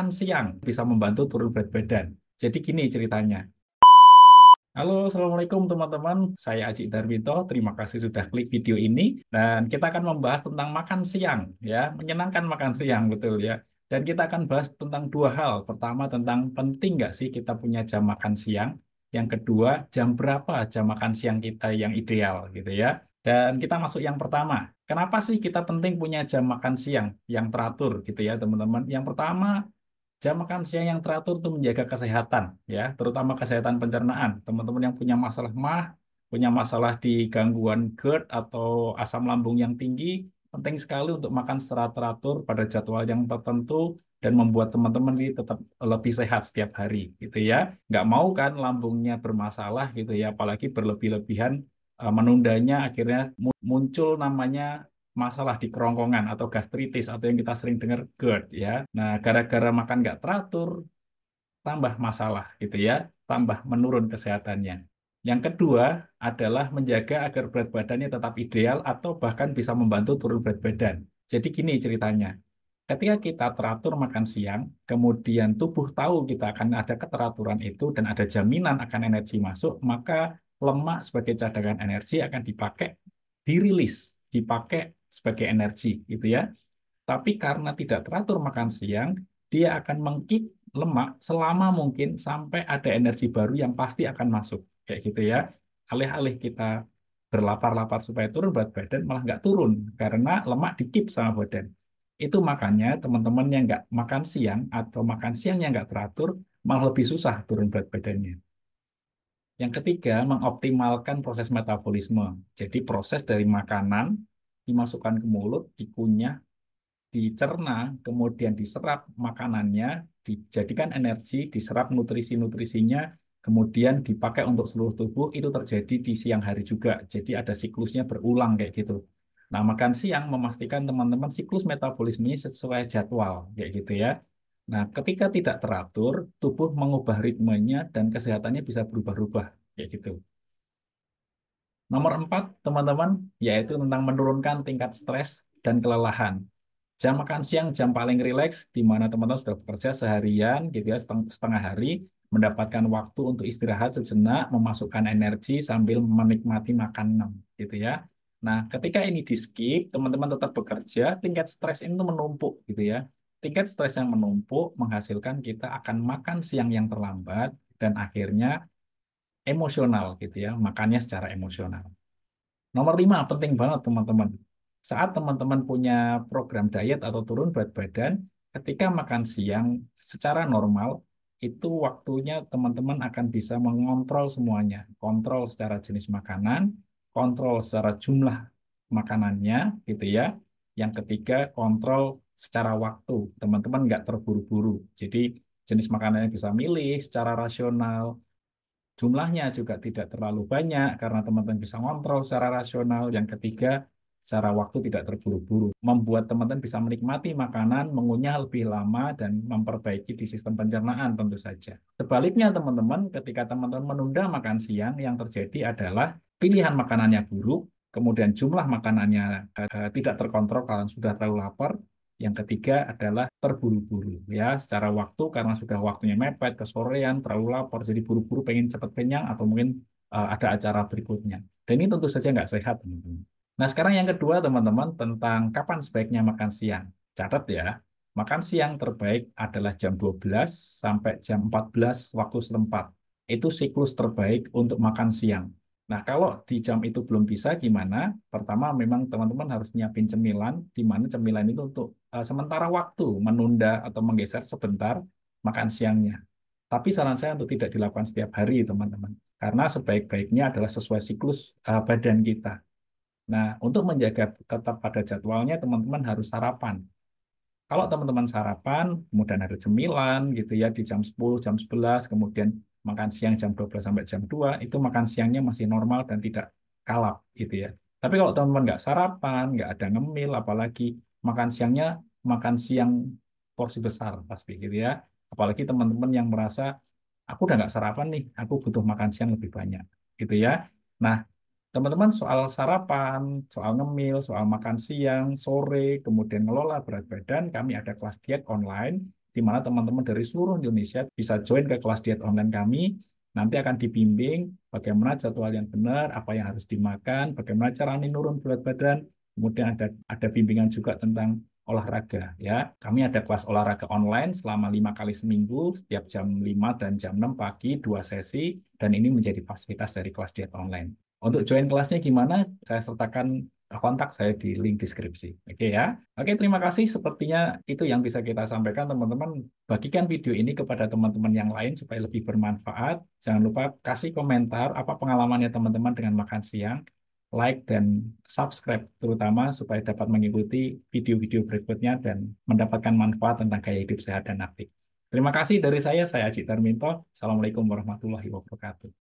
makan siang bisa membantu turun berat badan. Jadi gini ceritanya. Halo, Assalamualaikum teman-teman. Saya Aji Darwito. Terima kasih sudah klik video ini. Dan kita akan membahas tentang makan siang, ya, menyenangkan makan siang, betul ya. Dan kita akan bahas tentang dua hal. Pertama, tentang penting nggak sih kita punya jam makan siang. Yang kedua, jam berapa jam makan siang kita yang ideal, gitu ya. Dan kita masuk yang pertama. Kenapa sih kita penting punya jam makan siang yang teratur, gitu ya, teman-teman? Yang pertama, jam makan siang yang teratur itu menjaga kesehatan, ya, terutama kesehatan pencernaan. Teman-teman yang punya masalah mah, punya masalah di gangguan GERD atau asam lambung yang tinggi, penting sekali untuk makan secara teratur pada jadwal yang tertentu dan membuat teman-teman ini tetap lebih sehat setiap hari, gitu ya. Nggak mau kan lambungnya bermasalah, gitu ya, apalagi berlebih-lebihan menundanya akhirnya muncul namanya masalah di kerongkongan atau gastritis atau yang kita sering dengar GERD ya. Nah, gara-gara makan nggak teratur, tambah masalah gitu ya, tambah menurun kesehatannya. Yang kedua adalah menjaga agar berat badannya tetap ideal atau bahkan bisa membantu turun berat badan. Jadi gini ceritanya, ketika kita teratur makan siang, kemudian tubuh tahu kita akan ada keteraturan itu dan ada jaminan akan energi masuk, maka lemak sebagai cadangan energi akan dipakai, dirilis, dipakai sebagai energi gitu ya. Tapi karena tidak teratur makan siang, dia akan mengkeep lemak selama mungkin sampai ada energi baru yang pasti akan masuk. Kayak gitu ya. Alih-alih kita berlapar-lapar supaya turun berat badan, malah nggak turun. Karena lemak dikip sama badan. Itu makanya teman-teman yang nggak makan siang atau makan siangnya nggak teratur, malah lebih susah turun berat badannya. Yang ketiga, mengoptimalkan proses metabolisme. Jadi proses dari makanan dimasukkan ke mulut, dikunyah, dicerna, kemudian diserap makanannya, dijadikan energi, diserap nutrisi-nutrisinya, kemudian dipakai untuk seluruh tubuh, itu terjadi di siang hari juga. Jadi ada siklusnya berulang kayak gitu. Nah, makan siang memastikan teman-teman siklus metabolismenya sesuai jadwal, kayak gitu ya. Nah, ketika tidak teratur, tubuh mengubah ritmenya dan kesehatannya bisa berubah-ubah, kayak gitu. Nomor 4, teman-teman, yaitu tentang menurunkan tingkat stres dan kelelahan. Jam makan siang jam paling rileks di mana teman-teman sudah bekerja seharian gitu ya setengah hari mendapatkan waktu untuk istirahat sejenak memasukkan energi sambil menikmati makanan gitu ya. Nah, ketika ini di skip, teman-teman tetap bekerja, tingkat stres itu menumpuk gitu ya. Tingkat stres yang menumpuk menghasilkan kita akan makan siang yang terlambat dan akhirnya emosional gitu ya, makannya secara emosional. Nomor 5, penting banget teman-teman. Saat teman-teman punya program diet atau turun berat badan, ketika makan siang secara normal, itu waktunya teman-teman akan bisa mengontrol semuanya. Kontrol secara jenis makanan, kontrol secara jumlah makanannya, gitu ya. Yang ketiga, kontrol secara waktu. Teman-teman nggak terburu-buru. Jadi jenis makanannya bisa milih secara rasional, jumlahnya juga tidak terlalu banyak karena teman-teman bisa ngontrol secara rasional. Yang ketiga, secara waktu tidak terburu-buru. Membuat teman-teman bisa menikmati makanan, mengunyah lebih lama, dan memperbaiki di sistem pencernaan tentu saja. Sebaliknya teman-teman, ketika teman-teman menunda makan siang, yang terjadi adalah pilihan makanannya buruk, kemudian jumlah makanannya tidak terkontrol kalau sudah terlalu lapar. Yang ketiga adalah terburu-buru ya secara waktu karena sudah waktunya mepet kesorean terlalu lapar jadi buru-buru pengen cepat kenyang atau mungkin ada acara berikutnya dan ini tentu saja nggak sehat teman-teman. Nah sekarang yang kedua teman-teman tentang kapan sebaiknya makan siang. Catat ya, makan siang terbaik adalah jam 12 sampai jam 14 waktu setempat. Itu siklus terbaik untuk makan siang. Nah, kalau di jam itu belum bisa gimana? Pertama, memang teman-teman harus nyiapin cemilan, di mana cemilan itu untuk sementara waktu menunda atau menggeser sebentar makan siangnya. Tapi saran saya untuk tidak dilakukan setiap hari, teman-teman. Karena sebaik-baiknya adalah sesuai siklus badan kita. Nah, untuk menjaga tetap pada jadwalnya, teman-teman harus sarapan. Kalau teman-teman sarapan, kemudian ada cemilan gitu ya di jam 10, jam 11, kemudian makan siang jam 12 sampai jam 2, itu makan siangnya masih normal dan tidak kalap gitu ya. Tapi kalau teman-teman nggak sarapan, nggak ada ngemil, apalagi makan siangnya makan siang porsi besar pasti gitu ya. Apalagi teman-teman yang merasa aku udah nggak sarapan nih, aku butuh makan siang lebih banyak gitu ya. Nah, teman-teman soal sarapan, soal ngemil, soal makan siang, sore, kemudian ngelola berat badan, kami ada kelas diet online di mana teman-teman dari seluruh Indonesia bisa join ke kelas diet online kami. Nanti akan dibimbing bagaimana jadwal yang benar, apa yang harus dimakan, bagaimana cara menurun berat badan. Kemudian ada bimbingan juga tentang olahraga ya. Kami ada kelas olahraga online selama 5 kali seminggu, setiap jam 5 dan jam 6 pagi, 2 sesi, dan ini menjadi fasilitas dari kelas diet online. Untuk join kelasnya gimana? Saya sertakan kontak saya di link deskripsi. Oke ya. Oke, terima kasih. Sepertinya itu yang bisa kita sampaikan, teman-teman. Bagikan video ini kepada teman-teman yang lain supaya lebih bermanfaat. Jangan lupa kasih komentar apa pengalamannya teman-teman dengan makan siang, like dan subscribe terutama supaya dapat mengikuti video-video berikutnya dan mendapatkan manfaat tentang gaya hidup sehat dan aktif. Terima kasih dari saya Aji Tarminto. Assalamualaikum warahmatullahi wabarakatuh.